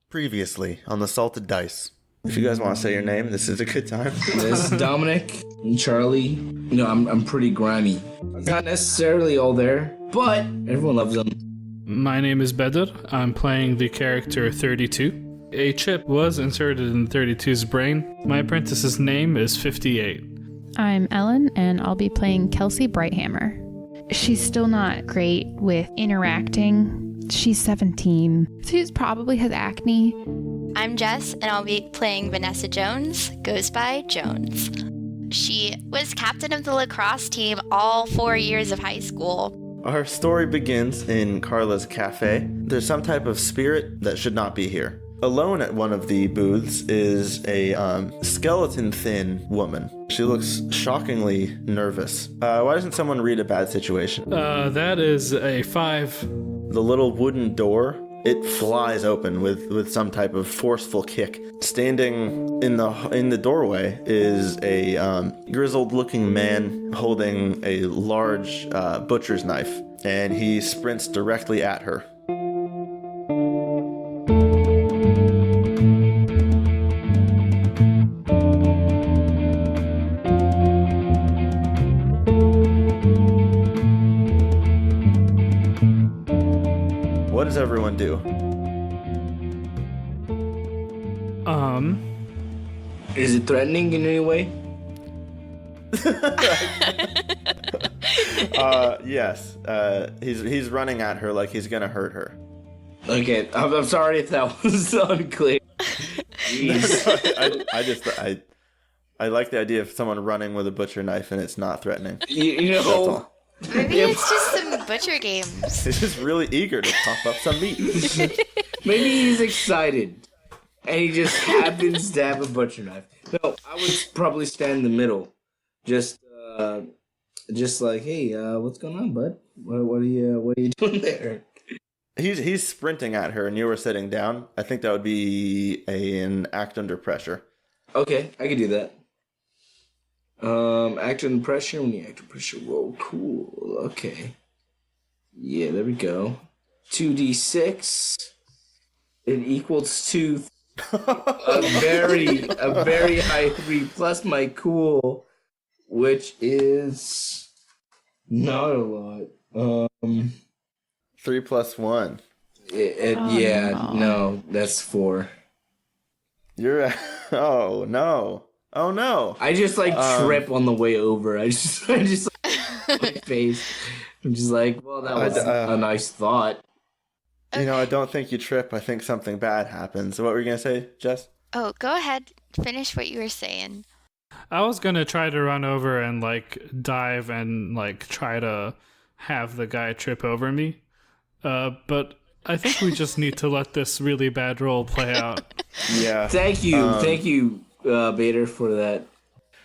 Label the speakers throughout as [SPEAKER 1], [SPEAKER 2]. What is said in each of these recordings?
[SPEAKER 1] Previously on the Salted Dice. If you guys want to say your name, this is a good time.
[SPEAKER 2] This is Dominic and Charlie. I'm pretty grimy. Not necessarily all there, but everyone loves them.
[SPEAKER 3] My name is Bedr. I'm playing the character 32. A chip was inserted in 32's brain. My apprentice's name is 58.
[SPEAKER 4] I'm Ellen, and I'll be playing Kelsey Brighthammer. She's still not great with interacting. She's 17. She probably has acne.
[SPEAKER 5] I'm Jess, and I'll be playing Vanessa Jones, goes by Jones. She was captain of the lacrosse team all 4 years of high school.
[SPEAKER 1] Our story begins in Karla's Café. There's some type of spirit that should not be here. Alone at one of the booths is a skeleton-thin woman. She looks shockingly nervous. Why doesn't someone read a bad situation?
[SPEAKER 3] That is a 5.
[SPEAKER 1] The little wooden door, it flies open with some type of forceful kick. Standing in the doorway is a grizzled-looking man holding a large butcher's knife, and he sprints directly at her. What does everyone do?
[SPEAKER 2] Is it threatening in any way?
[SPEAKER 1] Yes. He's running at her like he's gonna hurt her.
[SPEAKER 2] Okay, I'm sorry if that was unclear.
[SPEAKER 1] I like the idea of someone running with a butcher knife and it's not threatening.
[SPEAKER 2] You
[SPEAKER 1] That's
[SPEAKER 2] know,
[SPEAKER 1] all.
[SPEAKER 5] Maybe it's just some butcher games.
[SPEAKER 1] He's just really eager to pop up some meat.
[SPEAKER 2] maybe he's excited. And he just happens to have a butcher knife. No, I would probably stand in the middle. Just like, hey, what's going on, bud? What are you doing there?
[SPEAKER 1] He's sprinting at her and you were sitting down. I think that would be an act under pressure.
[SPEAKER 2] Okay, I can do that. Act under pressure. When you act under pressure, whoa, cool. Okay. Yeah, there we go. 2d6. It equals 2. a very high 3 plus my cool, which is not a lot.
[SPEAKER 1] 3 plus 1.
[SPEAKER 2] No, that's 4.
[SPEAKER 1] You're at... Oh no.
[SPEAKER 2] I just trip on the way over. I just my face. I'm just like, well, that was a nice thought.
[SPEAKER 1] You know, I don't think you trip. I think something bad happens. What were you going to say, Jess?
[SPEAKER 5] Oh, go ahead. Finish what you were saying.
[SPEAKER 3] I was gonna try to run over and dive and try to have the guy trip over me. But I think we just need to let this really bad roll play out.
[SPEAKER 1] Yeah.
[SPEAKER 2] Thank you, Bader, for that.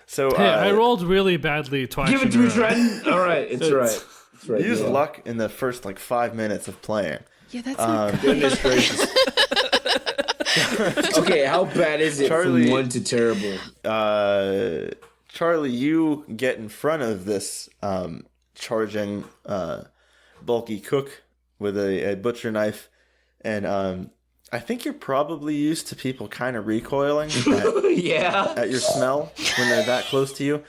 [SPEAKER 1] So
[SPEAKER 3] hey, I rolled really badly twice.
[SPEAKER 2] Give it to me, Trent. All right, it's right. It's right.
[SPEAKER 1] You used luck in the first 5 minutes of playing.
[SPEAKER 4] Yeah, that's not
[SPEAKER 2] Goodness gracious. Okay, how bad is it
[SPEAKER 1] Charlie,
[SPEAKER 2] from 1 to terrible?
[SPEAKER 1] Charlie, you get in front of this charging bulky cook with a butcher knife, and I think you're probably used to people kind of recoiling at your smell when they're that close to you.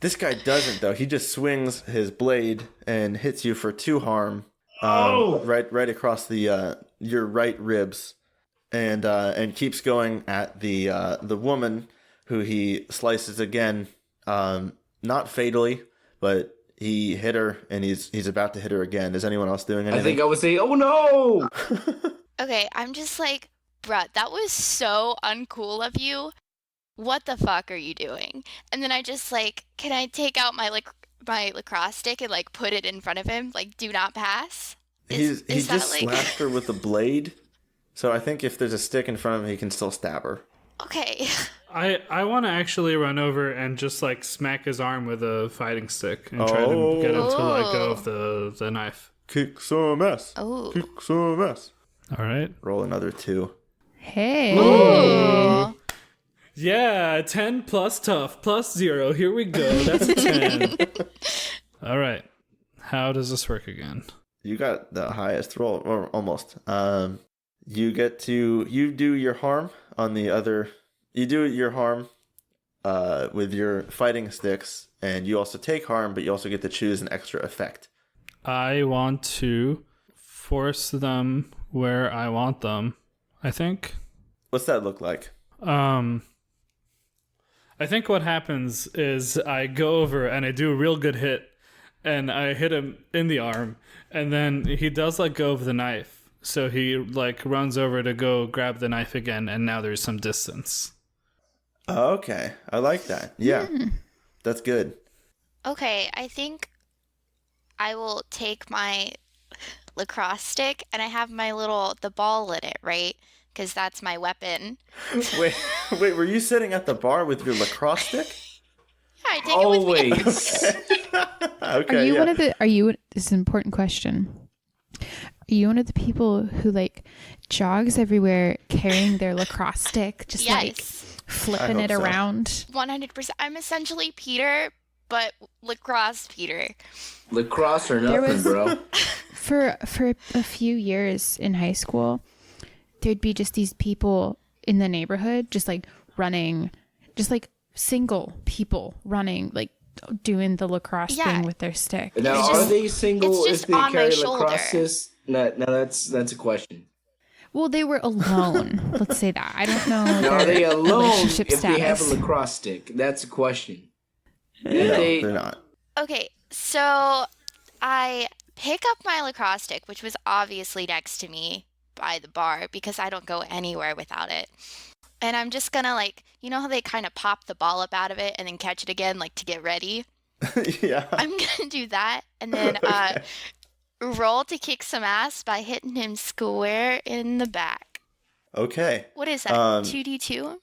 [SPEAKER 1] This guy doesn't, though. He just swings his blade and hits you for 2 harm. Right across the your right ribs, and keeps going at the woman, who he slices again, not fatally, but he hit her and he's about to hit her again. Is anyone else doing anything?
[SPEAKER 2] I think I would say, oh no!
[SPEAKER 5] Okay, I'm just like, bruh, that was so uncool of you. What the fuck are you doing? And then I just can I take out my lacrosse stick and put it in front of him, do not pass?
[SPEAKER 1] He just slashed her with a blade, so I think if there's a stick in front of him, he can still stab her.
[SPEAKER 5] Okay.
[SPEAKER 3] I want to actually run over and just smack his arm with a fighting stick and try to get him to let go of the knife.
[SPEAKER 1] Kick some ass.
[SPEAKER 5] Oh.
[SPEAKER 1] Kick some ass.
[SPEAKER 3] All right.
[SPEAKER 1] Roll another 2.
[SPEAKER 4] Hey.
[SPEAKER 5] Ooh.
[SPEAKER 3] Yeah, 10 plus tough plus 0. Here we go. That's a 10. All right. How does this work again?
[SPEAKER 1] You got the highest roll, or almost. you do your harm on the other. You do your harm with your fighting sticks, and you also take harm, but you also get to choose an extra effect.
[SPEAKER 3] I want to force them where I want them, I think.
[SPEAKER 1] What's that look like?
[SPEAKER 3] I think what happens is I go over and I do a real good hit, and I hit him in the arm, and then he does let go of the knife. So he like runs over to go grab the knife again, and now there's some distance.
[SPEAKER 1] Okay, I like that. Yeah, that's good.
[SPEAKER 5] Okay, I think I will take my lacrosse stick, and I have the ball in it, right? Because that's my weapon.
[SPEAKER 1] Wait, were you sitting at the bar with your lacrosse stick?
[SPEAKER 5] Yeah, I take it with me.
[SPEAKER 1] Okay,
[SPEAKER 4] this is an important question. Are you one of the people who like jogs everywhere carrying their lacrosse stick, just like flipping it around?
[SPEAKER 5] 100%. I'm essentially Peter, but lacrosse Peter.
[SPEAKER 2] Lacrosse or nothing, bro.
[SPEAKER 4] For a few years in high school, there'd be just these people in the neighborhood just like running, just like single people running, like doing the lacrosse thing with their stick.
[SPEAKER 2] Now, are they single if they carry
[SPEAKER 5] shoulder.
[SPEAKER 2] lacrosse? No, that's a question.
[SPEAKER 4] Well, they were alone. Let's say that. I don't know.
[SPEAKER 2] Now, are they alone
[SPEAKER 4] relationship
[SPEAKER 2] if they have a
[SPEAKER 4] status.
[SPEAKER 2] lacrosse stick? That's a question.
[SPEAKER 1] no, they're not.
[SPEAKER 5] Okay, so I pick up my lacrosse stick, which was obviously next to me by the bar because I don't go anywhere without it. And I'm just gonna like, you know how they kind of pop the ball up out of it and then catch it again, like to get ready?
[SPEAKER 1] Yeah.
[SPEAKER 5] I'm gonna do that and then roll to kick some ass by hitting him square in the back.
[SPEAKER 1] Okay.
[SPEAKER 5] What is that? 2d2?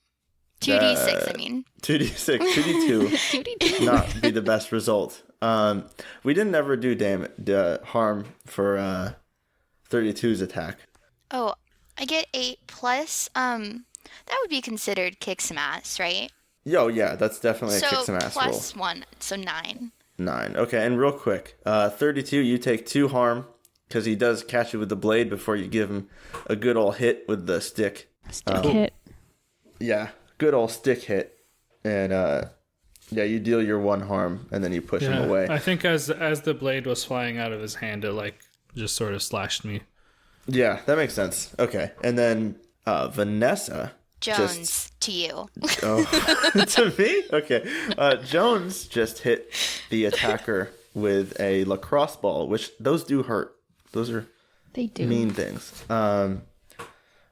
[SPEAKER 5] 2d6, I mean.
[SPEAKER 1] 2d6, 2d2.
[SPEAKER 4] 2D2.
[SPEAKER 1] Not be the best result. We didn't ever do harm for 32's attack.
[SPEAKER 5] Oh, I get 8 plus, that would be considered kick some ass, right?
[SPEAKER 1] Yo, yeah, that's definitely a kick some ass roll.
[SPEAKER 5] Plus 1, so 9.
[SPEAKER 1] 9. Okay, and real quick, 32, you take 2 harm because he does catch you with the blade before you give him a good old hit with the stick.
[SPEAKER 4] Stick hit.
[SPEAKER 1] Yeah, good old stick hit, and you deal your 1 harm, and then you push him away.
[SPEAKER 3] I think as the blade was flying out of his hand, it like just sort of slashed me.
[SPEAKER 1] Yeah, that makes sense. Okay, and then Vanessa.
[SPEAKER 5] Jones, to you.
[SPEAKER 1] Oh, to me? Okay. Jones just hit the attacker with a lacrosse ball, which those do hurt. Those are
[SPEAKER 4] They do.
[SPEAKER 1] mean things.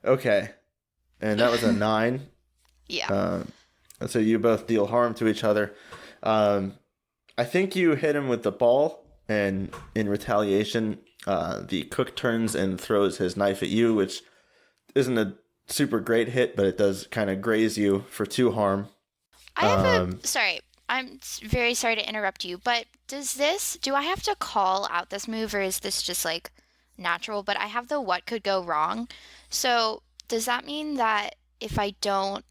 [SPEAKER 1] Okay. And that was a 9.
[SPEAKER 5] Yeah.
[SPEAKER 1] So you both deal harm to each other. I think you hit him with the ball, and in retaliation, the cook turns and throws his knife at you, which isn't a super great hit, but it does kind of graze you for 2 harm.
[SPEAKER 5] I have sorry, I'm very sorry to interrupt you, but do I have to call out this move, or is this just like natural? But I have the what could go wrong. So does that mean that if I don't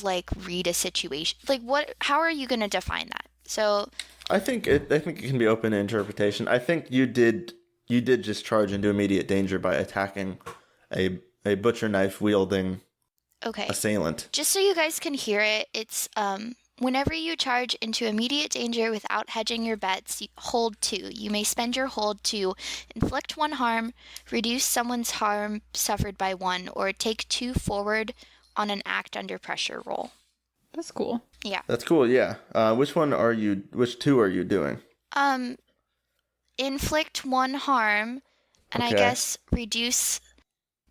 [SPEAKER 5] like read a situation, like how are you going to define that? So
[SPEAKER 1] I think it can be open to interpretation. I think you did just charge into immediate danger by attacking a butcher knife wielding assailant.
[SPEAKER 5] Just so you guys can hear it, it's whenever you charge into immediate danger without hedging your bets, hold 2. You may spend your hold to inflict 1 harm, reduce someone's harm suffered by 1, or take 2 forward on an act under pressure roll.
[SPEAKER 4] That's cool.
[SPEAKER 5] Yeah.
[SPEAKER 1] That's cool, yeah. Which 2 are you doing?
[SPEAKER 5] Inflict 1 harm, and I guess reduce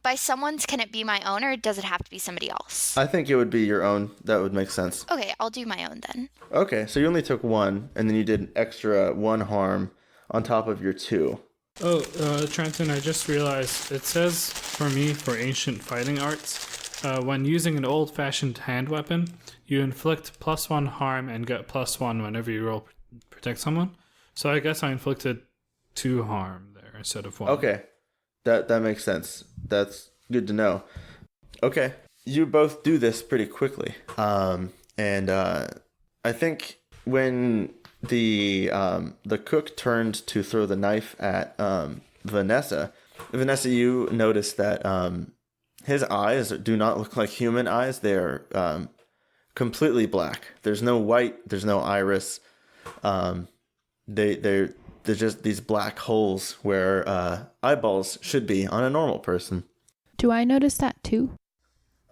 [SPEAKER 5] by someone's. Can it be my own, or does it have to be somebody else?
[SPEAKER 1] I think it would be your own. That would make sense.
[SPEAKER 5] Okay, I'll do my own then.
[SPEAKER 1] Okay, so you only took 1, and then you did an extra 1 harm on top of your 2.
[SPEAKER 3] Oh, Trenton, I just realized it says for me for ancient fighting arts, when using an old-fashioned hand weapon, you inflict +1 harm and get +1 whenever you roll protect someone. So I guess I inflicted 2 harm there instead of 1.
[SPEAKER 1] Okay, that makes sense. That's good to know. Okay, you both do this pretty quickly, and I think when the cook turned to throw the knife at Vanessa, you noticed that his eyes do not look like human eyes. They're completely black. There's no white. There's no iris. They're just these black holes where eyeballs should be on a normal person.
[SPEAKER 4] Do I notice that too?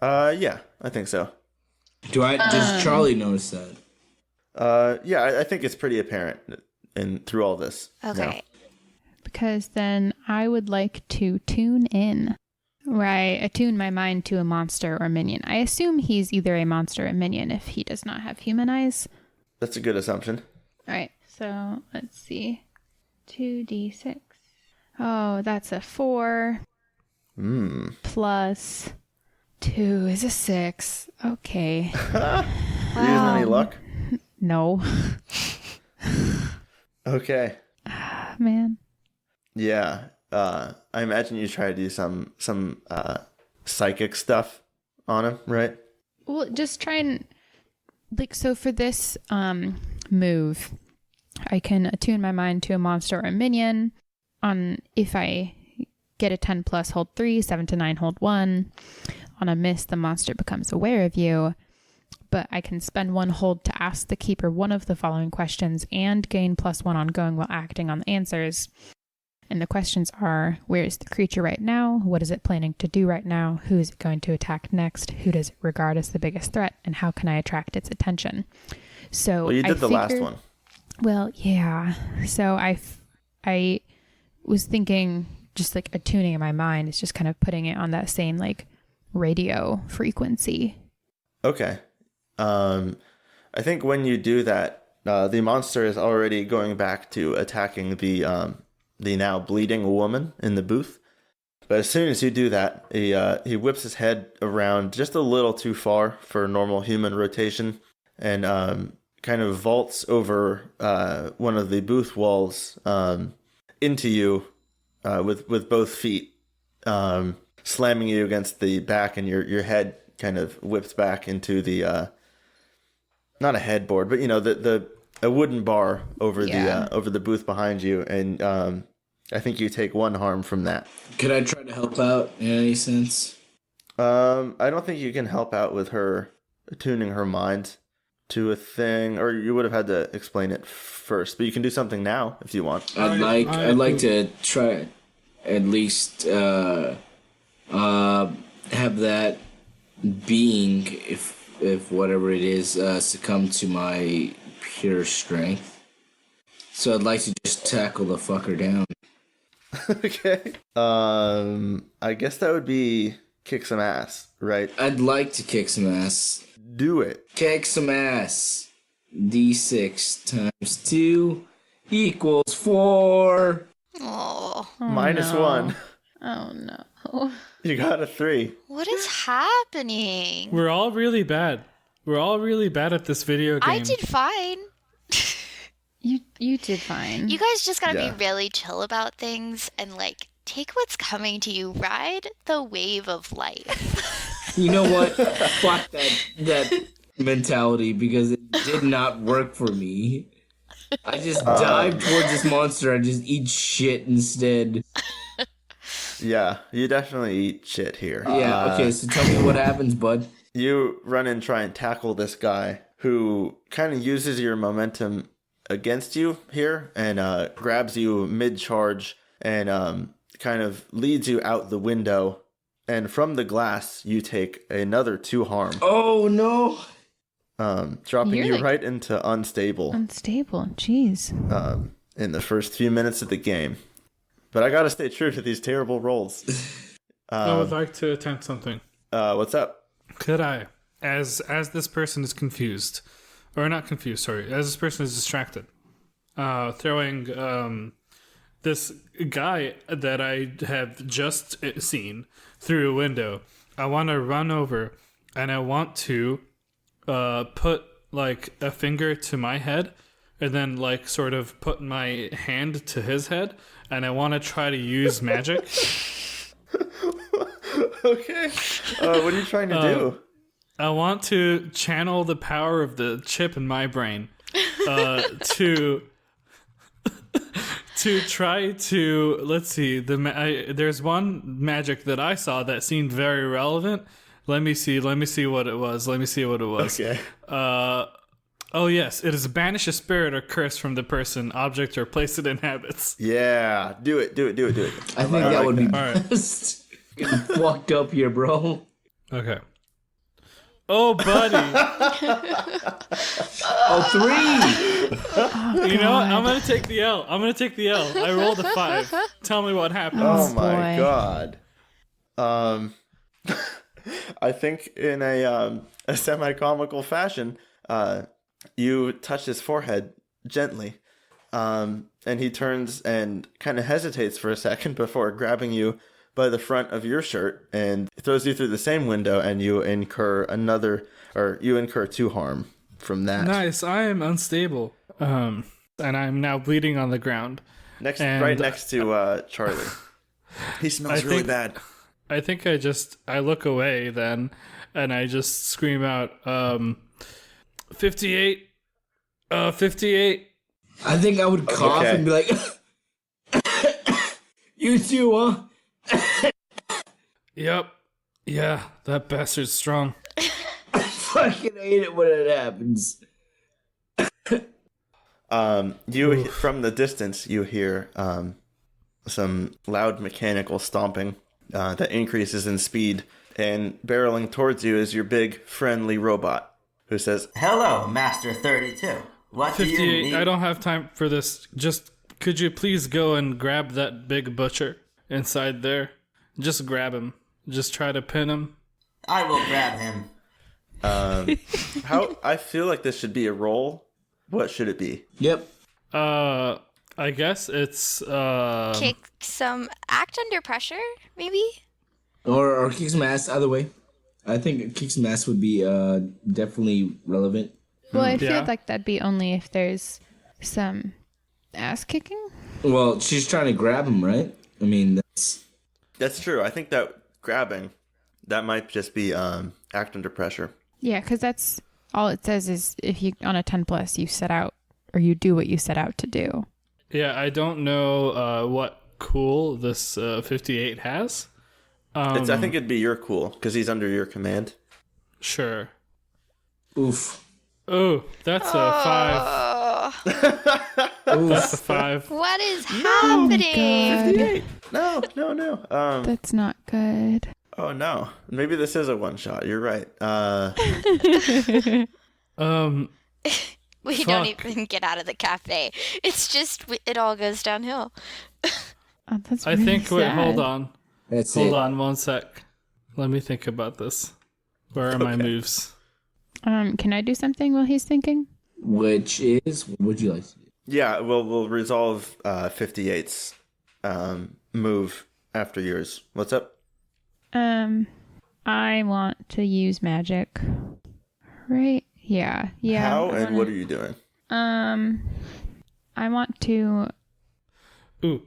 [SPEAKER 1] Yeah, I think so.
[SPEAKER 2] Does Charlie notice that?
[SPEAKER 1] Yeah, I think it's pretty apparent through all this.
[SPEAKER 5] Okay.
[SPEAKER 1] Yeah.
[SPEAKER 4] Because then I would like to tune in. Right, attune my mind to a monster or minion. I assume he's either a monster or a minion if he does not have human eyes.
[SPEAKER 1] That's a good assumption.
[SPEAKER 4] All right, so let's see. 2d6. Oh, that's a 4. Plus 2 is a 6. Okay.
[SPEAKER 1] You using any luck?
[SPEAKER 4] No.
[SPEAKER 1] Okay.
[SPEAKER 4] Man.
[SPEAKER 1] Yeah. I imagine you try to do some psychic stuff on him, right?
[SPEAKER 4] Well, just try and so for this move, I can attune my mind to a monster or a minion. If I get a 10 plus, hold 3, 7 to 9, hold 1. On a miss, the monster becomes aware of you. But I can spend 1 hold to ask the keeper one of the following questions and gain +1 ongoing while acting on the answers. And the questions are, where is the creature right now? What is it planning to do right now? Who is it going to attack next? Who does it regard as the biggest threat? And how can I attract its attention? So
[SPEAKER 1] well, you did the last one.
[SPEAKER 4] Well, yeah. So I was thinking just like attuning in my mind is just kind of putting it on that same like radio frequency.
[SPEAKER 1] Okay. I think when you do that, the monster is already going back to attacking the now bleeding woman in the booth. But as soon as you do that, he whips his head around just a little too far for normal human rotation and kind of vaults over one of the booth walls into you with both feet, slamming you against the back, and your head kind of whips back into the not a headboard, but a wooden bar over the booth behind you, and I think you take 1 harm from that.
[SPEAKER 2] Could I try to help out in any sense?
[SPEAKER 1] I don't think you can help out with her attuning her mind to a thing, or you would have had to explain it first. But you can do something now if you want.
[SPEAKER 2] I'd like to try at least have that being, if whatever it is, succumb to my pure strength. So I'd like to just tackle the fucker down.
[SPEAKER 1] Okay. I guess that would be kick some ass, right?
[SPEAKER 2] I'd like to kick some ass.
[SPEAKER 1] Do it.
[SPEAKER 2] Kick some ass. D6 times 2 equals 4.
[SPEAKER 5] Oh.
[SPEAKER 1] -1.
[SPEAKER 4] Oh no.
[SPEAKER 1] You got a 3.
[SPEAKER 5] What is happening?
[SPEAKER 3] We're all really bad. We're all really bad at this video game.
[SPEAKER 5] I did fine.
[SPEAKER 4] You did fine.
[SPEAKER 5] You guys just gotta
[SPEAKER 1] Yeah.
[SPEAKER 5] be really chill about things and like take what's coming to you. Ride the wave of life.
[SPEAKER 2] You know what? Fuck that mentality, because it did not work for me. I just dive towards this monster and just eat shit instead.
[SPEAKER 1] Yeah, you definitely eat shit here.
[SPEAKER 2] Yeah, okay, so tell me what happens, bud.
[SPEAKER 1] You run and try and tackle this guy who kind of uses your momentum against you here and grabs you mid-charge and kind of leads you out the window. And from the glass, you take another 2 harm.
[SPEAKER 2] Oh, no.
[SPEAKER 1] Dropping
[SPEAKER 4] You're
[SPEAKER 1] you
[SPEAKER 4] like-
[SPEAKER 1] right into unstable
[SPEAKER 4] Unstable. Jeez.
[SPEAKER 1] in the first few minutes of the game. But I gotta stay true to these terrible rolls.
[SPEAKER 3] I would like to attempt something.
[SPEAKER 1] What's up?
[SPEAKER 3] Could I, as this person is confused, or not confused, sorry, as this person is distracted, throwing this guy that I have just seen through a window, I want to run over and I want to put like a finger to my head and then like sort of put my hand to his head, and I want to try to use magic.
[SPEAKER 1] Okay. What are you trying to do?
[SPEAKER 3] I want to channel the power of the chip in my brain to to try to, let's see, there's one magic that I saw that seemed very relevant. Let me see what it was.
[SPEAKER 1] Okay.
[SPEAKER 3] Oh yes, it is banish a spirit or curse from the person, object, or place it inhabits.
[SPEAKER 1] Yeah, do it.
[SPEAKER 2] I think that would be
[SPEAKER 3] All right.
[SPEAKER 2] best. Walked up here, bro.
[SPEAKER 3] Okay. Oh, buddy.
[SPEAKER 2] Oh, 3.
[SPEAKER 3] You know what? I'm going to take the L. I rolled a 5. Tell me what happens.
[SPEAKER 1] Oh my
[SPEAKER 4] boy.
[SPEAKER 1] god. I think in a semi-comical fashion, you touch his forehead gently, and he turns and kind of hesitates for a second before grabbing you by the front of your shirt and throws you through the same window, and you incur 2 harm from that.
[SPEAKER 3] Nice. I am unstable. And I'm now bleeding on the ground.
[SPEAKER 1] Right next to Charlie. He smells really bad.
[SPEAKER 3] I think I look away then, and I just scream out, 58. 58.
[SPEAKER 2] I think I would cough
[SPEAKER 1] Okay.
[SPEAKER 2] and be like, you too, huh?
[SPEAKER 3] Yep. Yeah, that bastard's strong.
[SPEAKER 2] I fucking hate it when it happens.
[SPEAKER 1] From the distance, you hear some loud mechanical stomping that increases in speed, and barreling towards you is your big friendly robot who says,
[SPEAKER 6] Hello, Master 32. What do you
[SPEAKER 3] 58.
[SPEAKER 6] need?
[SPEAKER 3] I don't have time for this. Just could you please go and grab that big butcher inside there? Just grab him. Just try to pin him.
[SPEAKER 6] I will grab him.
[SPEAKER 1] "How? I feel like this should be a roll. What should it be?"
[SPEAKER 2] Yep.
[SPEAKER 3] I guess it's
[SPEAKER 5] Kick some act under pressure, maybe?
[SPEAKER 2] Or kick some ass, either way. I think kick some ass would be definitely relevant.
[SPEAKER 4] Well, I feel
[SPEAKER 3] Yeah.
[SPEAKER 4] like that'd be only if there's some ass kicking.
[SPEAKER 2] Well, she's trying to grab him, right? I mean,
[SPEAKER 1] That's true. I think that grabbing, that might just be act under pressure.
[SPEAKER 4] Yeah, because that's all it says is if you on a 10 plus you set out or you do what you set out to do.
[SPEAKER 3] yeah. I don't know what cool this 58 has.
[SPEAKER 1] I think it'd be your cool because he's under your command.
[SPEAKER 3] Sure.
[SPEAKER 2] oof.
[SPEAKER 3] Oh, that's a 5.
[SPEAKER 5] Oh,
[SPEAKER 3] That's a 5.
[SPEAKER 5] what is happening?
[SPEAKER 4] God,
[SPEAKER 1] No.
[SPEAKER 4] that's not good.
[SPEAKER 1] Oh no. Maybe this is a one shot. You're right.
[SPEAKER 5] We don't
[SPEAKER 3] Fuck.
[SPEAKER 5] even get out of the cafe. It's just, it all goes downhill.
[SPEAKER 4] Oh, that's
[SPEAKER 3] I
[SPEAKER 4] really
[SPEAKER 3] think. Wait,
[SPEAKER 4] sad.
[SPEAKER 3] hold on.
[SPEAKER 2] That's
[SPEAKER 3] Hold
[SPEAKER 2] it.
[SPEAKER 3] on 1 sec. Let me think about this. Where are my moves?
[SPEAKER 4] Can I do something while he's thinking?
[SPEAKER 2] Which is, what would you like to do?
[SPEAKER 1] Yeah, we'll resolve 58's move after yours. What's up?
[SPEAKER 4] I want to use magic. Right? Yeah.
[SPEAKER 1] How
[SPEAKER 4] I
[SPEAKER 1] and what are you doing?
[SPEAKER 4] I want to.
[SPEAKER 3] Ooh.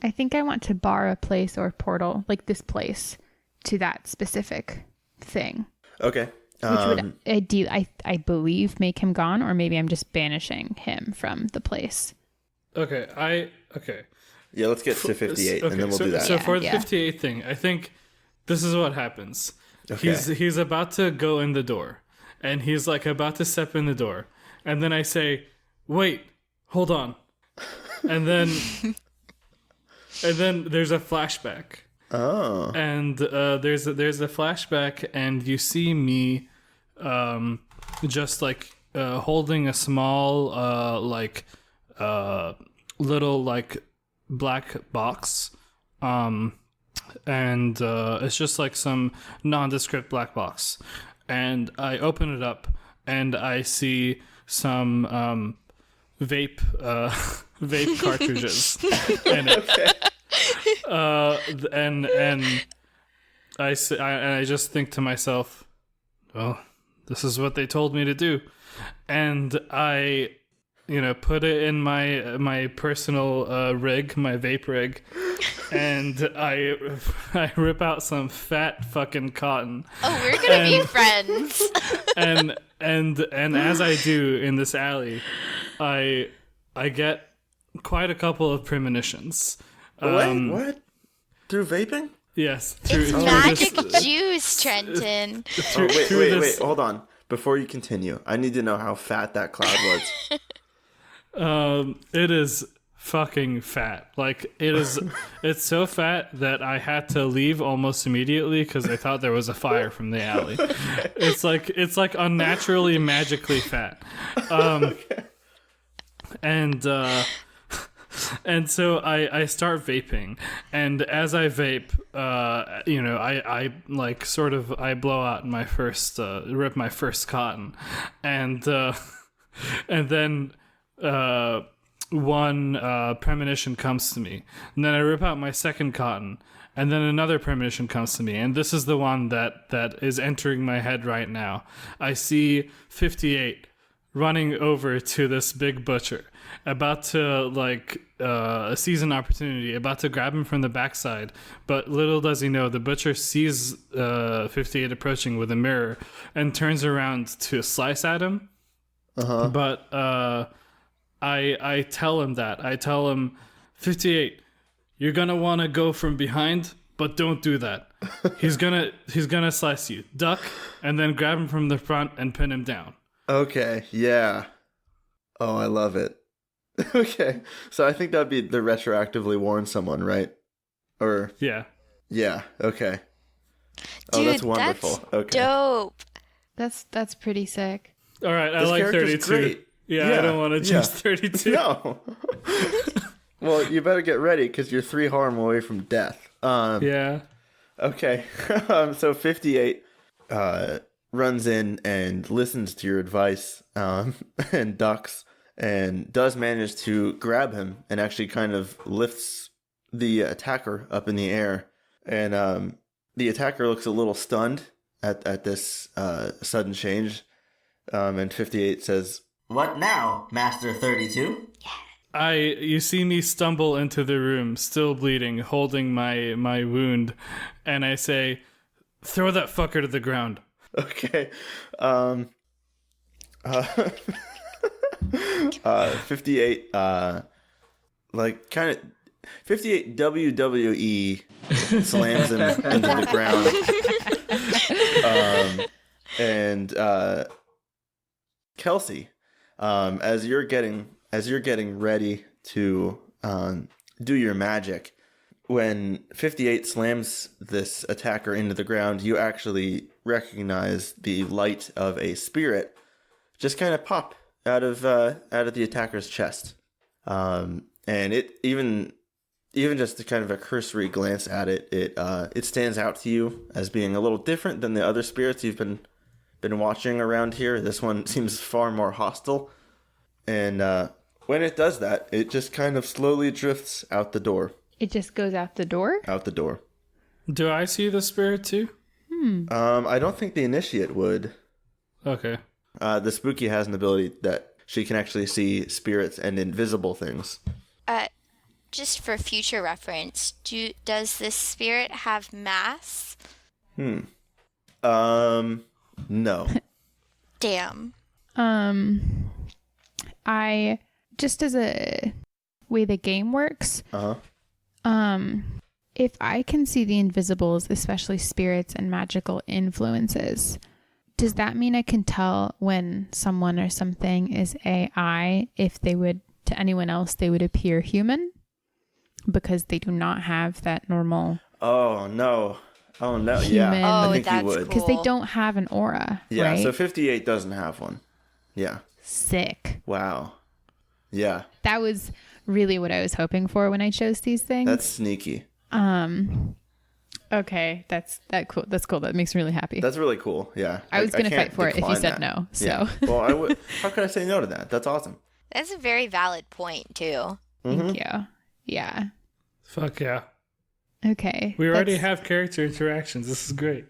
[SPEAKER 4] I think I want to bar a place or portal, like this place, to that specific thing.
[SPEAKER 1] Okay.
[SPEAKER 4] Which would I believe make him gone, or maybe I'm just banishing him from the place.
[SPEAKER 3] Okay.
[SPEAKER 1] Yeah, let's get to 58 and then we'll do that.
[SPEAKER 3] So for the
[SPEAKER 4] Yeah.
[SPEAKER 3] 58 thing, I think this is what happens.
[SPEAKER 1] Okay.
[SPEAKER 3] He's about to go in the door, and he's like about to step in the door, and then I say, "Wait, hold on," and then there's a flashback.
[SPEAKER 1] Oh.
[SPEAKER 3] And there's a flashback, and you see me, just like holding a small little like black box, and it's just like some nondescript black box, and I open it up, and I see some vape cartridges in it. And I just think to myself, well, this is what they told me to do, and I, put it in my personal rig, my vape rig, and I rip out some fat fucking cotton.
[SPEAKER 5] Oh, we're gonna be friends.
[SPEAKER 3] and as I do in this alley, I get quite a couple of premonitions.
[SPEAKER 1] Wait, what? Through vaping?
[SPEAKER 3] Yes.
[SPEAKER 5] It's magic juice, Trenton.
[SPEAKER 1] Wait, hold on. Before you continue, I need to know how fat that cloud was.
[SPEAKER 3] It is fucking fat. Like, it's so fat that I had to leave almost immediately because I thought there was a fire from the alley. Okay. It's like unnaturally, magically fat. And so I start vaping, and as I vape, I like sort of I blow out my first rip my first cotton, and then one premonition comes to me, and then I rip out my second cotton, and then another premonition comes to me, and this is the one that is entering my head right now. I see 58 running over to this big butcher, about to seize an opportunity, about to grab him from the backside. But little does he know, the butcher sees 58 approaching with a mirror and turns around to slice at him. But I tell him that. I tell him, 58, you're gonna want to go from behind, but don't do that. He's gonna slice you. Duck, and then grab him from the front and pin him down. Okay,
[SPEAKER 1] yeah. Oh, I love it. Okay, so I think that'd be the retroactively warn someone, right? Or
[SPEAKER 3] yeah,
[SPEAKER 1] okay.
[SPEAKER 5] Dude,
[SPEAKER 1] oh, that's wonderful.
[SPEAKER 5] That's
[SPEAKER 1] okay,
[SPEAKER 5] dope.
[SPEAKER 4] That's pretty sick.
[SPEAKER 3] All right, I
[SPEAKER 1] this
[SPEAKER 3] like 32.
[SPEAKER 1] Great.
[SPEAKER 3] Yeah, I don't want to choose 32.
[SPEAKER 1] No. Well, you better get ready because you're 3 harm away from death.
[SPEAKER 3] Yeah.
[SPEAKER 1] Okay. So 58 runs in and listens to your advice and ducks and does manage to grab him and actually kind of lifts the attacker up in the air. And the attacker looks a little stunned at this sudden change. And 58 says,
[SPEAKER 6] "What now, Master 32?
[SPEAKER 3] You see me stumble into the room, still bleeding, holding my wound, and I say, throw that fucker to the ground.
[SPEAKER 1] Okay. 58, like, kind of, 58 WWE slams him into the ground. And Kelsey, as you're getting ready to do your magic, when 58 slams this attacker into the ground, you actually recognize the light of a spirit just kind of pop out of the attacker's chest, and it even just kind of a cursory glance at it, it stands out to you as being a little different than the other spirits you've been watching around here. This one seems far more hostile, and when it does that, it just kind of slowly drifts out the door.
[SPEAKER 4] It just goes out the door?
[SPEAKER 1] Out the door.
[SPEAKER 3] Do I see the spirit too?
[SPEAKER 1] I don't think the initiate would.
[SPEAKER 3] Okay.
[SPEAKER 1] The spooky has an ability that she can actually see spirits and invisible things.
[SPEAKER 5] Just for future reference, does this spirit have mass?
[SPEAKER 1] No.
[SPEAKER 5] Damn.
[SPEAKER 4] I just as a way the game works. If I can see the invisibles, especially spirits and magical influences, does that mean I can tell when someone or something is AI if they would, to anyone else, they would appear human? Because they do not have that normal.
[SPEAKER 1] Oh, no.
[SPEAKER 4] Human.
[SPEAKER 1] Yeah.
[SPEAKER 5] Oh,
[SPEAKER 1] I think
[SPEAKER 5] that's
[SPEAKER 1] you would.
[SPEAKER 4] Because they don't have an aura.
[SPEAKER 1] Yeah,
[SPEAKER 4] right?
[SPEAKER 1] so 58 doesn't have one. Yeah.
[SPEAKER 4] Sick.
[SPEAKER 1] Wow. Yeah.
[SPEAKER 4] That was really what I was hoping for when I chose these things.
[SPEAKER 1] That's sneaky.
[SPEAKER 4] Okay, that's cool. That's cool. That makes me really happy.
[SPEAKER 1] That's really cool. Yeah.
[SPEAKER 4] I was going to
[SPEAKER 1] can't
[SPEAKER 4] fight for it if you
[SPEAKER 1] decline
[SPEAKER 4] said
[SPEAKER 1] that.
[SPEAKER 4] no. So.
[SPEAKER 1] Yeah. Well, I would. How could I say no to that? That's awesome.
[SPEAKER 5] That's a very valid point, too.
[SPEAKER 4] Thank you. Yeah.
[SPEAKER 3] Fuck yeah.
[SPEAKER 4] Okay.
[SPEAKER 3] We already have character interactions. This is great.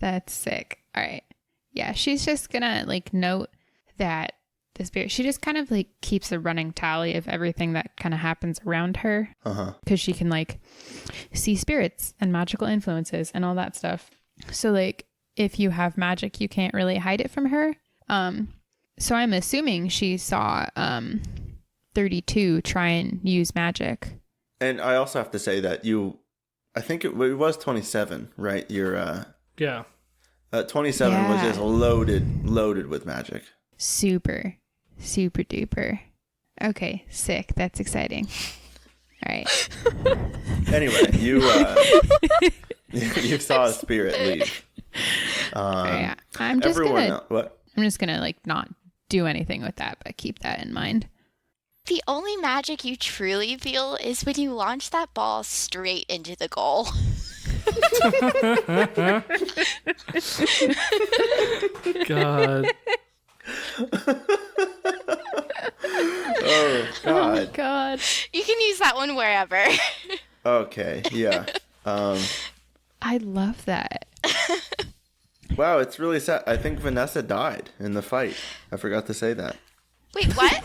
[SPEAKER 4] That's sick. All right. Yeah, she's just gonna note that the spirit. She just kind of keeps a running tally of everything that kind of happens around her. Because she can see spirits and magical influences and all that stuff. So if you have magic, you can't really hide it from her. So I'm assuming she saw 32 try and use magic.
[SPEAKER 1] And I also have to say that I think it was 27, right? Your
[SPEAKER 3] Yeah.
[SPEAKER 1] 27 was just loaded with magic.
[SPEAKER 4] Super duper. Okay, sick. That's exciting. All right.
[SPEAKER 1] Anyway, you saw a spirit leave.
[SPEAKER 4] Yeah. I'm just gonna
[SPEAKER 1] what?
[SPEAKER 4] I'm just gonna like not do anything with that, but keep that in mind.
[SPEAKER 5] The only magic you truly feel is when you launch that ball straight into the goal.
[SPEAKER 3] God.
[SPEAKER 1] Oh God.
[SPEAKER 4] God.
[SPEAKER 5] You can use that one wherever.
[SPEAKER 1] Okay, yeah.
[SPEAKER 4] I love that.
[SPEAKER 1] Wow, it's really sad. I think Vanessa died in the fight. I forgot to say that.
[SPEAKER 5] Wait, what?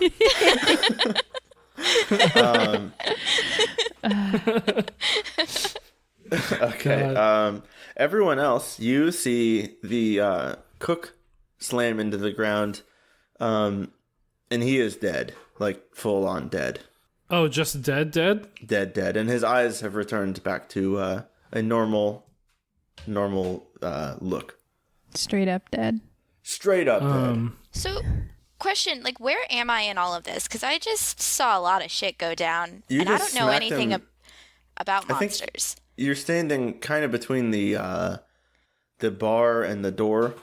[SPEAKER 1] Okay. Everyone else, you see the cook slam into the ground, and he is dead, like full on dead.
[SPEAKER 3] Oh, just dead?
[SPEAKER 1] Dead, and his eyes have returned back to a normal look.
[SPEAKER 4] Straight up dead.
[SPEAKER 1] Straight up dead.
[SPEAKER 5] So, question, like, where am I in all of this? Because I just saw a lot of shit go down,
[SPEAKER 1] You
[SPEAKER 5] and I
[SPEAKER 1] just
[SPEAKER 5] don't know
[SPEAKER 1] smacked
[SPEAKER 5] anything
[SPEAKER 1] him.
[SPEAKER 5] about
[SPEAKER 1] I think-
[SPEAKER 5] monsters.
[SPEAKER 1] You're standing kind of between the bar and the door,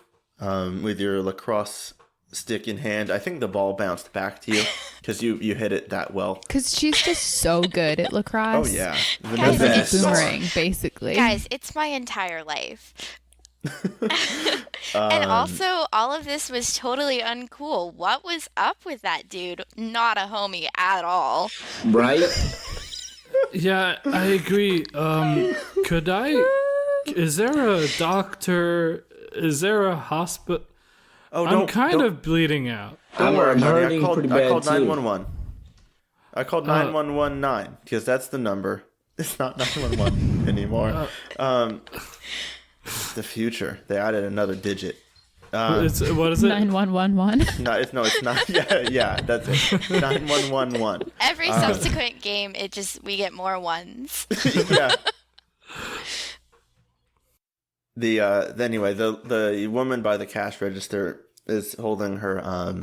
[SPEAKER 1] with your lacrosse stick in hand. I think the ball bounced back to you because you hit it that well.
[SPEAKER 4] Because she's just so good at lacrosse.
[SPEAKER 1] Oh yeah,
[SPEAKER 5] Guys,
[SPEAKER 1] the
[SPEAKER 4] Like a
[SPEAKER 5] it's-
[SPEAKER 1] best.
[SPEAKER 4] boomerang, basically.
[SPEAKER 5] Guys, it's my entire life. And also, all of this was totally uncool. What was up with that dude? Not a homie at all.
[SPEAKER 2] Right?
[SPEAKER 3] Yeah, I agree. Is there a doctor? Is there a hospital?
[SPEAKER 1] Oh,
[SPEAKER 3] I'm kind of bleeding out.
[SPEAKER 1] Don't worry,
[SPEAKER 2] I'm
[SPEAKER 1] buddy.
[SPEAKER 2] hurting pretty
[SPEAKER 1] I called
[SPEAKER 2] bad, too.
[SPEAKER 1] 911. I called 9119 because that's the number. It's not 911 anymore. The future. They added another digit.
[SPEAKER 3] What is it?
[SPEAKER 4] 9111.
[SPEAKER 1] No, it's not. Yeah, that's it. 9111.
[SPEAKER 5] Every subsequent game, we get more ones.
[SPEAKER 1] Yeah. Anyway, the woman by the cash register is holding her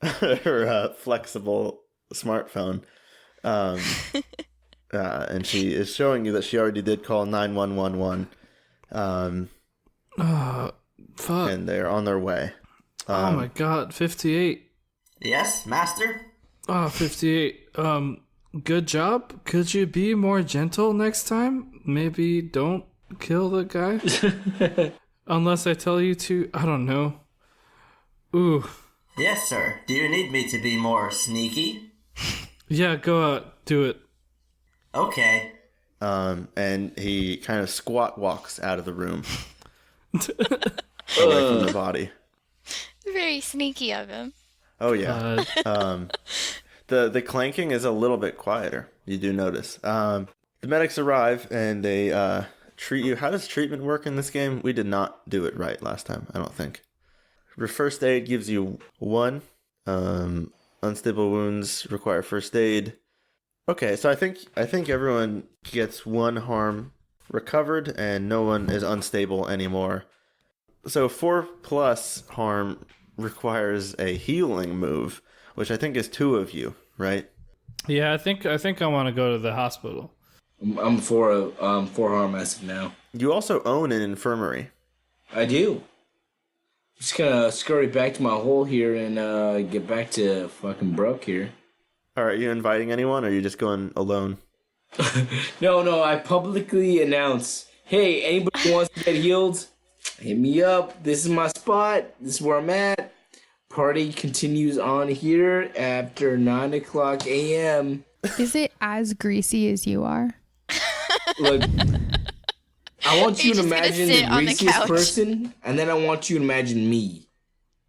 [SPEAKER 1] her flexible smartphone, and she is showing you that she already did call 9111.
[SPEAKER 3] Fuck.
[SPEAKER 1] And they're on their way.
[SPEAKER 3] Oh my god, 58.
[SPEAKER 6] Yes, master?
[SPEAKER 3] Oh, 58. Good job. Could you be more gentle next time? Maybe don't kill the guy? Unless I tell you to. I don't know. Ooh.
[SPEAKER 6] Yes, sir. Do you need me to be more sneaky?
[SPEAKER 3] Yeah, go out. Do it.
[SPEAKER 6] Okay.
[SPEAKER 1] And he kind of squat walks out of the room. Away from the body.
[SPEAKER 5] Very sneaky of him.
[SPEAKER 1] Oh yeah. The clanking is a little bit quieter. You do notice. The medics arrive and they treat you. How does treatment work in this game? We did not do it right last time, I don't think. Your first aid gives you 1. Unstable wounds require first aid. Okay, so I think everyone gets 1 harm recovered and no one is unstable anymore. So 4+ harm requires a healing move, which I think is 2 of you, right?
[SPEAKER 3] Yeah, I think I want to go to the hospital.
[SPEAKER 2] I'm for harm as of now.
[SPEAKER 1] You also own an infirmary.
[SPEAKER 2] I do. Just gonna scurry back to my hole here and get back to fucking Brooke here.
[SPEAKER 1] All right, you inviting anyone, or are you just going alone?
[SPEAKER 2] No, I publicly announce, hey, anybody who wants to get healed, hit me up. This is my spot. This is where I'm at. Party continues on here after 9 o'clock a.m.
[SPEAKER 4] Is it as greasy as you are?
[SPEAKER 2] Look, I want you
[SPEAKER 5] You're
[SPEAKER 2] to
[SPEAKER 5] just gonna
[SPEAKER 2] imagine
[SPEAKER 5] sit
[SPEAKER 2] the
[SPEAKER 5] on the
[SPEAKER 2] greasiest
[SPEAKER 5] couch.
[SPEAKER 2] person, and then I want you to imagine me.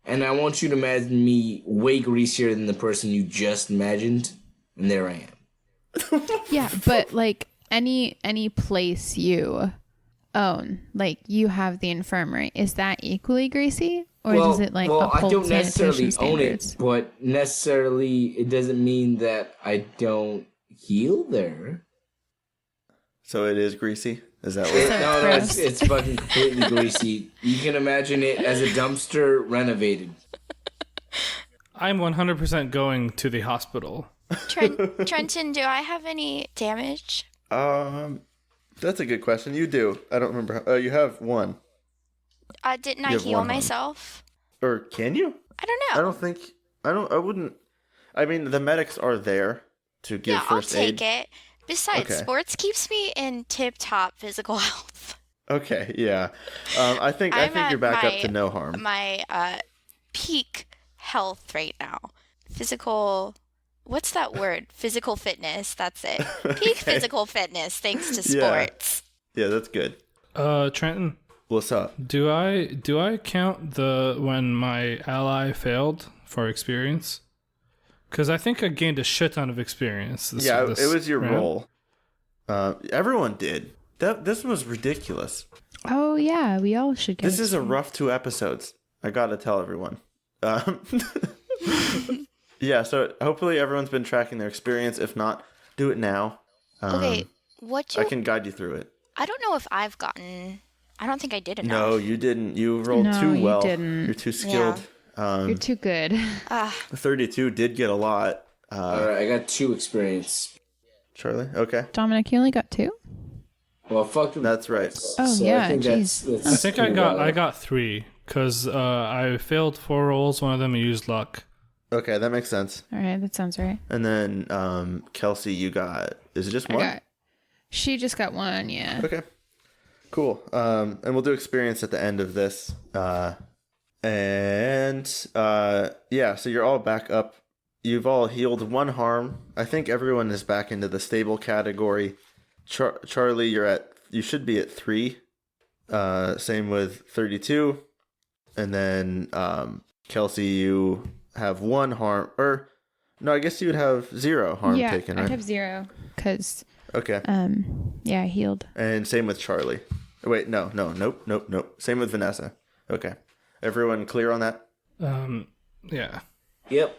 [SPEAKER 2] And I want you to imagine me way greasier than the person you just imagined, and there I am.
[SPEAKER 4] Yeah, but like any place you own, like you have the infirmary, is that equally greasy, or
[SPEAKER 2] well,
[SPEAKER 4] does it like
[SPEAKER 2] well, I
[SPEAKER 4] uphold
[SPEAKER 2] don't necessarily
[SPEAKER 4] sanitation
[SPEAKER 2] own it,
[SPEAKER 4] standards?
[SPEAKER 2] but necessarily it doesn't mean that I don't heal there.
[SPEAKER 1] So it is greasy? Is that
[SPEAKER 2] It-
[SPEAKER 1] what?
[SPEAKER 4] So
[SPEAKER 2] no,
[SPEAKER 4] gross.
[SPEAKER 2] it's fucking completely greasy. You can imagine it as a dumpster renovated.
[SPEAKER 3] I'm 100% going to the hospital.
[SPEAKER 5] Trenton, do I have any damage?
[SPEAKER 1] That's a good question. You do. I don't remember. You have one.
[SPEAKER 5] Didn't
[SPEAKER 1] You
[SPEAKER 5] I
[SPEAKER 1] have
[SPEAKER 5] heal
[SPEAKER 1] one harm.
[SPEAKER 5] myself?
[SPEAKER 1] Or can you?
[SPEAKER 5] I don't know.
[SPEAKER 1] I don't think. I wouldn't. I mean, the medics are there to give
[SPEAKER 5] Yeah, I'll
[SPEAKER 1] first aid.
[SPEAKER 5] take it. Besides,
[SPEAKER 1] Okay.
[SPEAKER 5] sports keeps me in tip-top physical health.
[SPEAKER 1] Okay, yeah. I think
[SPEAKER 5] I'm
[SPEAKER 1] you're
[SPEAKER 5] at
[SPEAKER 1] back up
[SPEAKER 5] my-
[SPEAKER 1] to no harm.
[SPEAKER 5] My peak health right now. Physical. What's that word? Physical fitness. That's it. Peak
[SPEAKER 1] Okay.
[SPEAKER 5] physical fitness thanks to
[SPEAKER 1] Yeah.
[SPEAKER 5] sports.
[SPEAKER 1] Yeah, that's good.
[SPEAKER 3] Trenton,
[SPEAKER 1] What's up?
[SPEAKER 3] do I count the when my ally failed for experience? Because I think I gained a shit ton of experience. This
[SPEAKER 1] It was your
[SPEAKER 3] round.
[SPEAKER 1] role. Everyone did. This was ridiculous.
[SPEAKER 4] Oh yeah, we all should get
[SPEAKER 1] This is a rough 2 episodes. I gotta tell everyone. Yeah, so hopefully everyone's been tracking their experience. If not, do it now.
[SPEAKER 5] Okay, what
[SPEAKER 1] I
[SPEAKER 5] you?
[SPEAKER 1] can guide you through it.
[SPEAKER 5] I don't know if I've gotten. I don't think I did enough.
[SPEAKER 1] No, you didn't. You rolled
[SPEAKER 4] No,
[SPEAKER 1] too
[SPEAKER 4] you
[SPEAKER 1] well.
[SPEAKER 4] didn't.
[SPEAKER 1] You're too skilled.
[SPEAKER 4] You're too good.
[SPEAKER 1] 32 did get a lot.
[SPEAKER 2] All right, I got 2 experience.
[SPEAKER 1] Charlie? Okay.
[SPEAKER 4] Dominic, you only got 2?
[SPEAKER 2] Well, fuck them.
[SPEAKER 1] That's right.
[SPEAKER 4] Oh,
[SPEAKER 2] So
[SPEAKER 4] yeah,
[SPEAKER 2] I think
[SPEAKER 4] jeez.
[SPEAKER 2] that's
[SPEAKER 3] I think
[SPEAKER 2] too
[SPEAKER 3] I
[SPEAKER 2] well.
[SPEAKER 3] got 3 because I failed 4 rolls. One of them I used luck.
[SPEAKER 1] Okay, that makes sense.
[SPEAKER 4] All right, that sounds right.
[SPEAKER 1] And then, Kelsey, you got... Is it just one?
[SPEAKER 4] She just got 1, yeah.
[SPEAKER 1] Okay. Cool. And we'll do experience at the end of this. Yeah, so you're all back up. You've all healed 1 harm. I think everyone is back into the stable category. Charlie, you should be at 3. Same with 32. And then Kelsey, you have 1 harm. Or no, I guess you would have 0 harm
[SPEAKER 4] Yeah,
[SPEAKER 1] taken,
[SPEAKER 4] I'd
[SPEAKER 1] right?
[SPEAKER 4] have 0 because,
[SPEAKER 1] Okay.
[SPEAKER 4] yeah, I healed.
[SPEAKER 1] And same with Charlie. Wait, nope. Same with Vanessa. Okay. Everyone clear on that?
[SPEAKER 3] Yeah.
[SPEAKER 2] Yep.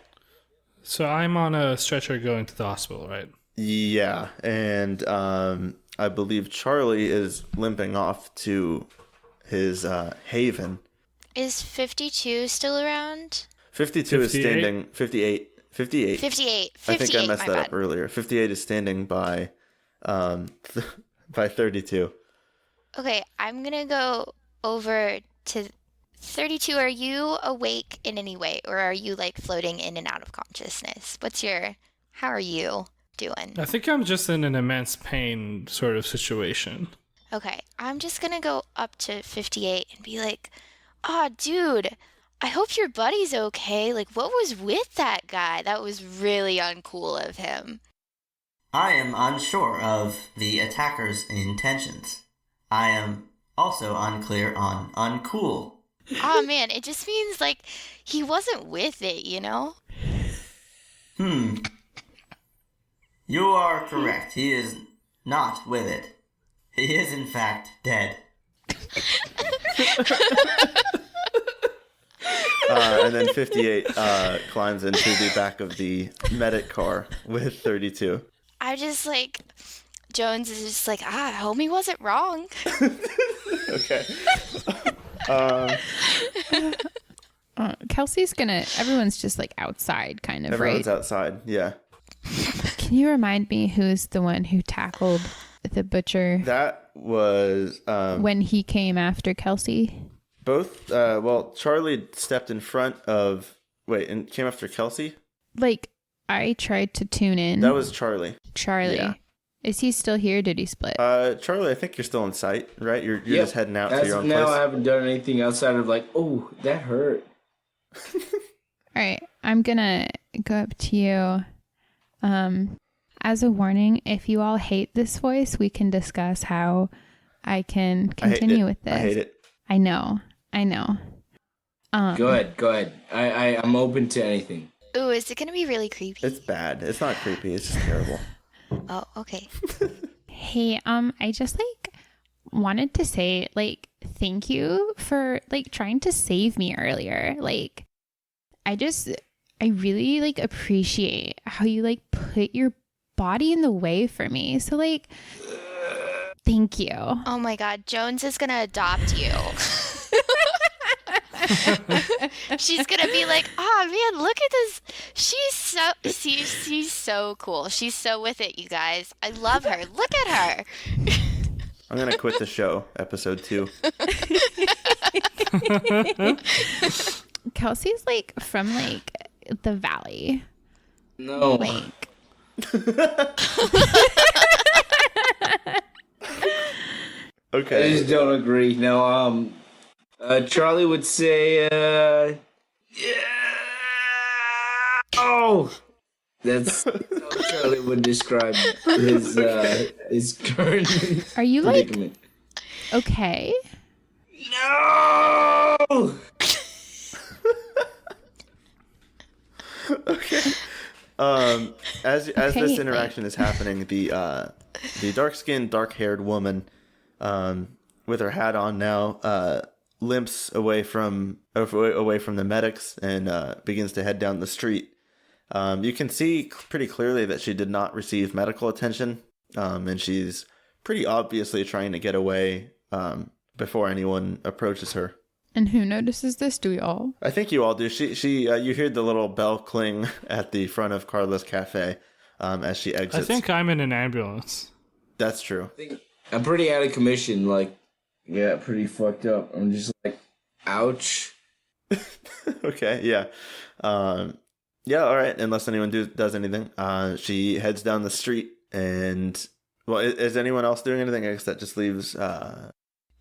[SPEAKER 3] So I'm on a stretcher going to the hospital, right?
[SPEAKER 1] Yeah, and I believe Charlie is limping off to his haven.
[SPEAKER 5] Is 52 still around?
[SPEAKER 1] 52 is
[SPEAKER 3] 58?
[SPEAKER 1] standing. 58. 58.
[SPEAKER 5] 58.
[SPEAKER 1] I think I messed
[SPEAKER 5] my
[SPEAKER 1] that
[SPEAKER 5] bad.
[SPEAKER 1] up earlier. 58 is standing by by 32.
[SPEAKER 5] Okay, I'm gonna go over to 32. Are you awake in any way, or are you like floating in and out of consciousness? How are you doing?
[SPEAKER 3] I think I'm just in an immense pain sort of situation.
[SPEAKER 5] Okay, I'm just gonna go up to 58 and be like, "Ah, dude, I hope your buddy's okay. Like, what was with that guy? That was really uncool of him."
[SPEAKER 6] I am unsure of the attacker's intentions. I am also unclear on uncool.
[SPEAKER 5] Oh man, it just means like he wasn't with it, you know?
[SPEAKER 6] You are correct. He is not with it. He is, in fact, dead.
[SPEAKER 1] And then 58 climbs into the back of the medic car with 32.
[SPEAKER 5] I just like Jones is just like, I hope he wasn't wrong.
[SPEAKER 1] Okay.
[SPEAKER 4] Kelsey's everyone's just like outside kind of,
[SPEAKER 1] Everyone's
[SPEAKER 4] right?
[SPEAKER 1] outside. Yeah.
[SPEAKER 4] Can you remind me who's the one who tackled the butcher
[SPEAKER 1] That was
[SPEAKER 4] when he came after Kelsey?
[SPEAKER 1] both. Charlie stepped in front of. Wait, and came after Kelsey?
[SPEAKER 4] Like, I tried to tune in.
[SPEAKER 1] That was Charlie.
[SPEAKER 4] Charlie.
[SPEAKER 1] Yeah.
[SPEAKER 4] Is he still here? Did he split?
[SPEAKER 1] Charlie, I think you're still in sight, right? You're
[SPEAKER 2] Yep.
[SPEAKER 1] just heading out to
[SPEAKER 2] As
[SPEAKER 1] your
[SPEAKER 2] of
[SPEAKER 1] own
[SPEAKER 2] now,
[SPEAKER 1] place.
[SPEAKER 2] I haven't done anything outside of like, oh, that hurt.
[SPEAKER 4] All right, I'm gonna go up to you. As a warning, if you all hate this voice, we can discuss how I can continue with this.
[SPEAKER 1] I hate it.
[SPEAKER 4] I know.
[SPEAKER 2] Go ahead. I'm open to anything.
[SPEAKER 5] Ooh, is it gonna be really creepy?
[SPEAKER 1] It's bad. It's not creepy. It's just terrible.
[SPEAKER 5] Oh, okay.
[SPEAKER 4] Hey, I just like wanted to say, like, thank you for, like, trying to save me earlier. Like, I really, like, appreciate how you, like, put your body in the way for me. So, like, thank you.
[SPEAKER 5] Oh my God, Jones is gonna adopt you. She's gonna be like, oh man, look at this. She's so cool. She's so with it, you guys. I love her. Look at her.
[SPEAKER 1] I'm gonna quit the show. Episode 2.
[SPEAKER 4] Kelsey's, like, from, like, the valley.
[SPEAKER 2] No.
[SPEAKER 4] Like,
[SPEAKER 2] I
[SPEAKER 1] Okay.
[SPEAKER 2] just don't agree. No, Charlie would say, yeah. Oh! That's how Charlie would describe his current
[SPEAKER 4] are you, like,
[SPEAKER 2] predicament.
[SPEAKER 4] okay?
[SPEAKER 2] No!
[SPEAKER 1] Okay. As
[SPEAKER 4] Okay,
[SPEAKER 1] this interaction is happening, the dark-skinned, dark-haired woman, with her hat on now, limps away from the medics and begins to head down the street. You can see pretty clearly that she did not receive medical attention, and she's pretty obviously trying to get away before anyone approaches her.
[SPEAKER 4] And who notices this? Do we all?
[SPEAKER 1] I think you all do. You hear the little bell cling at the front of Karla's Café as she exits.
[SPEAKER 3] I think I'm in an ambulance.
[SPEAKER 1] That's true.
[SPEAKER 2] I'm pretty out of commission, like, yeah, pretty fucked up. I'm just like, ouch.
[SPEAKER 1] Okay, yeah. Yeah, all right, unless anyone does anything. She heads down the street and, well, is anyone else doing anything? I guess that just leaves...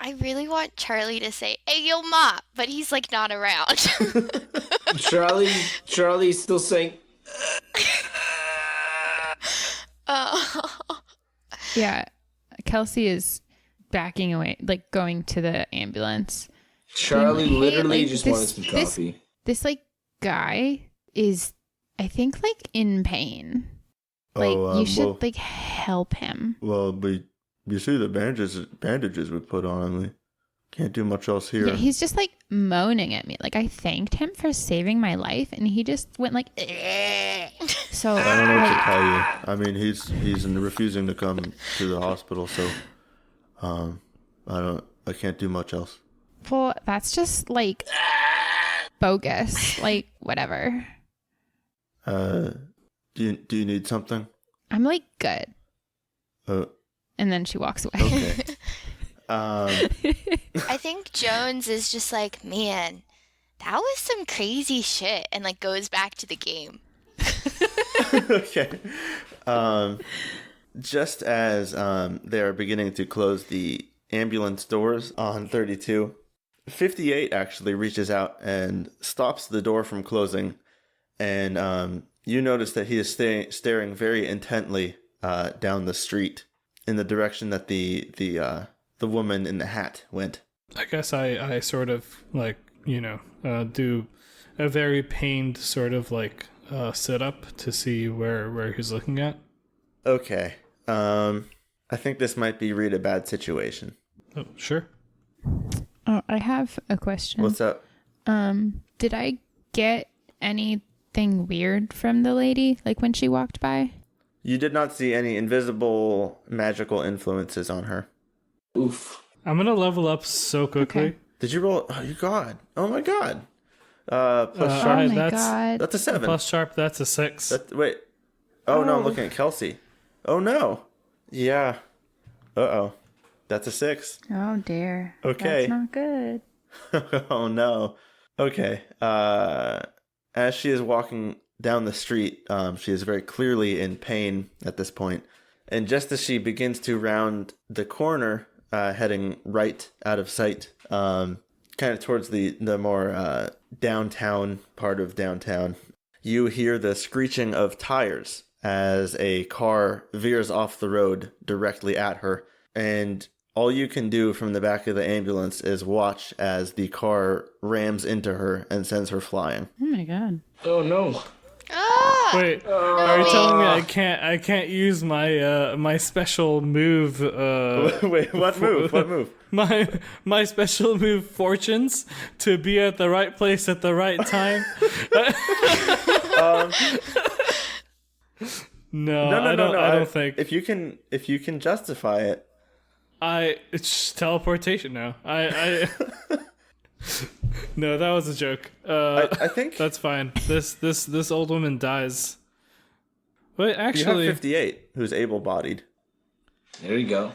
[SPEAKER 5] I really want Charlie to say, hey, yo, Ma, but he's, like, not around.
[SPEAKER 2] Charlie's still saying,
[SPEAKER 5] Oh.
[SPEAKER 4] Yeah. Kelsey is backing away, like, going to the ambulance.
[SPEAKER 2] Charlie
[SPEAKER 4] Hey,
[SPEAKER 2] literally
[SPEAKER 4] like,
[SPEAKER 2] just
[SPEAKER 4] this-
[SPEAKER 2] wanted some coffee.
[SPEAKER 4] This, like, guy is, I think, like, in pain. Like, you should, like, help him.
[SPEAKER 1] Well, you see the bandages we put on him. We can't do much else here.
[SPEAKER 4] Yeah, he's just, like, moaning at me. Like, I thanked him for saving my life, and he just went, like, so,
[SPEAKER 1] I don't know what to
[SPEAKER 4] like,
[SPEAKER 1] tell you. I mean, he's refusing to come to the hospital, so I can't do much else.
[SPEAKER 4] well, that's just, like, bogus. Like, whatever.
[SPEAKER 1] Do you need something?
[SPEAKER 4] I'm, like, good.
[SPEAKER 1] Uh,
[SPEAKER 4] And then she walks away.
[SPEAKER 1] okay.
[SPEAKER 5] I think Jones is just like, man, that was some crazy shit, and, like, goes back to the game.
[SPEAKER 1] Okay. Just as they are beginning to close the ambulance doors on 32, 58 actually reaches out and stops the door from closing, and you notice that he is staring very intently down the street in the direction that the woman in the hat went.
[SPEAKER 3] I guess I sort of, like, do a very pained sort of, like, sit up to see where he's looking at.
[SPEAKER 1] Okay. I think this might be read a bad situation.
[SPEAKER 3] Oh, sure.
[SPEAKER 4] Oh, I have a question.
[SPEAKER 1] What's up?
[SPEAKER 4] Did I get anything weird from the lady, like, when she walked by?
[SPEAKER 1] You did not see any invisible magical influences on her.
[SPEAKER 2] Oof.
[SPEAKER 3] I'm gonna level up so quickly.
[SPEAKER 4] Okay.
[SPEAKER 1] Did you roll? Oh, you god! Oh my god! Plus
[SPEAKER 4] Oh
[SPEAKER 1] sharp.
[SPEAKER 4] my
[SPEAKER 3] that's-
[SPEAKER 4] god.
[SPEAKER 1] That's a 7.
[SPEAKER 3] Plus sharp, that's a 6.
[SPEAKER 1] Wait. Oh no, I'm looking at Kelsey. Oh no. Yeah. Uh-oh. That's a 6.
[SPEAKER 4] Oh dear.
[SPEAKER 1] Okay.
[SPEAKER 4] That's not good.
[SPEAKER 1] Oh no. Okay. As she is walking down the street, she is very clearly in pain at this point. And just as she begins to round the corner, heading right out of sight, kind of towards the more downtown part of downtown, you hear the screeching of tires as a car veers off the road directly at her. And all you can do from the back of the ambulance is watch as the car rams into her and sends her flying.
[SPEAKER 4] Oh my god.
[SPEAKER 2] Oh no.
[SPEAKER 5] Ah!
[SPEAKER 3] Wait, are you telling me I can't use my my special move?
[SPEAKER 1] Wait, what move? What move?
[SPEAKER 3] My special move, fortunes, to be at the right place at the right time. No, I don't think.
[SPEAKER 1] If you can justify it.
[SPEAKER 3] It's teleportation now. No, that was a joke.
[SPEAKER 1] I think
[SPEAKER 3] that's fine. This old woman dies. Wait,
[SPEAKER 1] you
[SPEAKER 3] actually,
[SPEAKER 1] have 58, who's able-bodied.
[SPEAKER 2] There you go.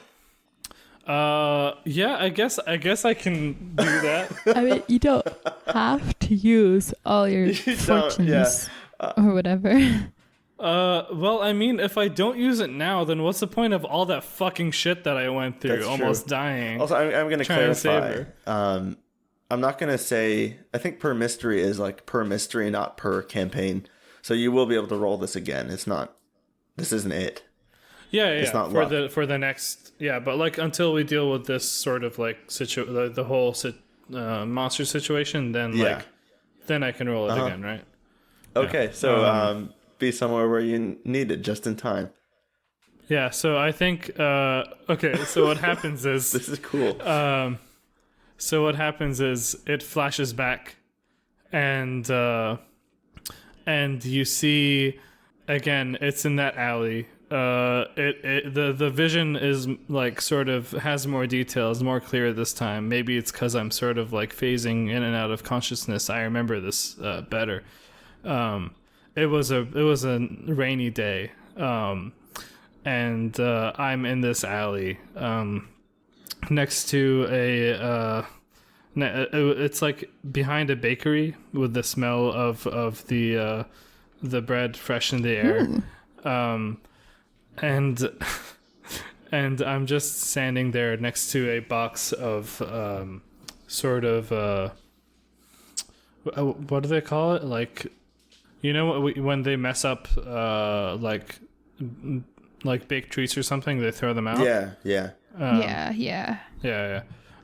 [SPEAKER 3] yeah, I guess I can do that.
[SPEAKER 4] I mean, you don't have to use all your fortunes or whatever.
[SPEAKER 3] Well, I mean, if I don't use it now, then what's the point of all that fucking shit that I went through,
[SPEAKER 1] That's
[SPEAKER 3] almost
[SPEAKER 1] true.
[SPEAKER 3] dying?
[SPEAKER 1] Also, I'm going to clarify.
[SPEAKER 3] her.
[SPEAKER 1] I'm not going to say... I think per mystery is like per mystery, not per campaign. So you will be able to roll this again. It's not... This isn't it.
[SPEAKER 3] Yeah.
[SPEAKER 1] It's not
[SPEAKER 3] for
[SPEAKER 1] luck.
[SPEAKER 3] for the next... Yeah, but like until we deal with this sort of like the whole monster situation, then like... Then I can roll it again, right?
[SPEAKER 1] Okay, so be somewhere where you need it just in time.
[SPEAKER 3] Yeah, so I think... okay, so what happens is...
[SPEAKER 1] This is cool.
[SPEAKER 3] So what happens is it flashes back, and you see again. It's in that alley. The vision is like sort of has more details, more clear this time. Maybe it's because I'm sort of like phasing in and out of consciousness. I remember this better. It was a rainy day, and I'm in this alley. Next to it's like behind a bakery with the smell of the bread fresh in the air, and I'm just standing there next to a box of sort of what do they call it? Like, you know when they mess up like baked treats or something, they throw them out.
[SPEAKER 1] Yeah.
[SPEAKER 4] Yeah.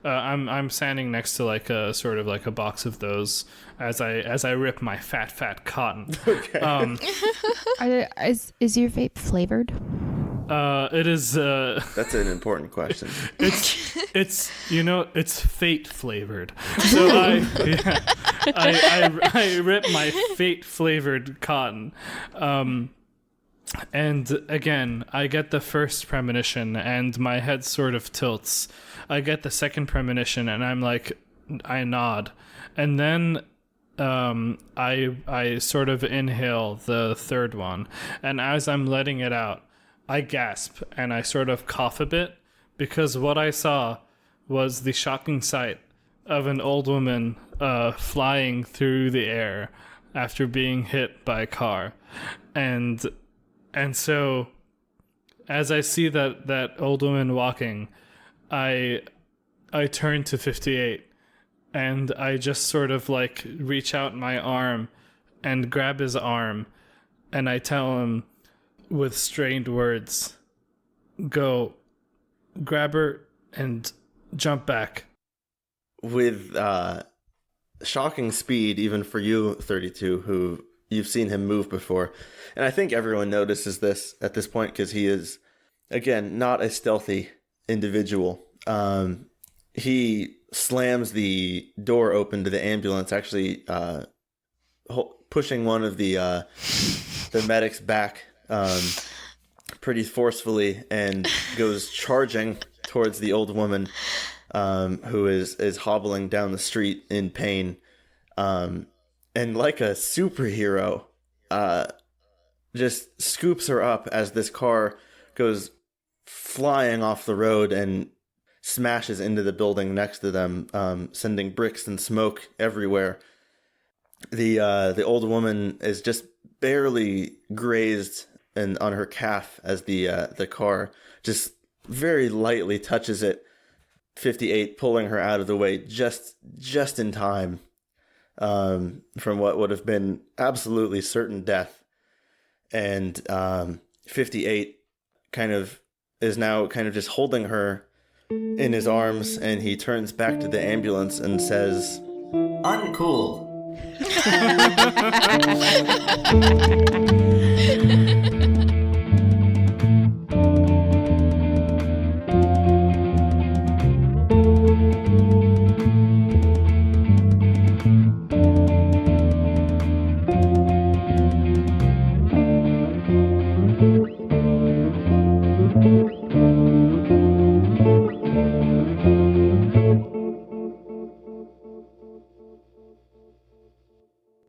[SPEAKER 3] I'm standing next to like a sort of like a box of those as I rip my fat cotton.
[SPEAKER 1] Okay.
[SPEAKER 4] Is your vape flavored?
[SPEAKER 3] It is.
[SPEAKER 1] That's an important question.
[SPEAKER 3] It's it's fate flavored. So I rip my fate flavored cotton. And again, I get the first premonition and my head sort of tilts. I get the second premonition and I'm like, I nod. And then I sort of inhale the third one. And as I'm letting it out, I gasp and I sort of cough a bit because what I saw was the shocking sight of an old woman flying through the air after being hit by a car. And so, as I see that old woman walking, I turn to 58, and I just sort of like reach out my arm and grab his arm, and I tell him with strained words, "Go, grab her and jump back."
[SPEAKER 1] With shocking speed, even for you, 32, who you've seen him move before. And I think everyone notices this at this point because he is, again, not a stealthy individual. He slams the door open to the ambulance, actually pushing one of the medics back pretty forcefully and goes charging towards the old woman who is hobbling down the street in pain. And like a superhero, just scoops her up as this car goes flying off the road and smashes into the building next to them, sending bricks and smoke everywhere. The old woman is just barely grazed and on her calf as the car just very lightly touches it. 58 pulling her out of the way just in time. From what would have been absolutely certain death. And 58 is now just holding her in his arms, and he turns back to the ambulance and says,
[SPEAKER 6] "Uncool."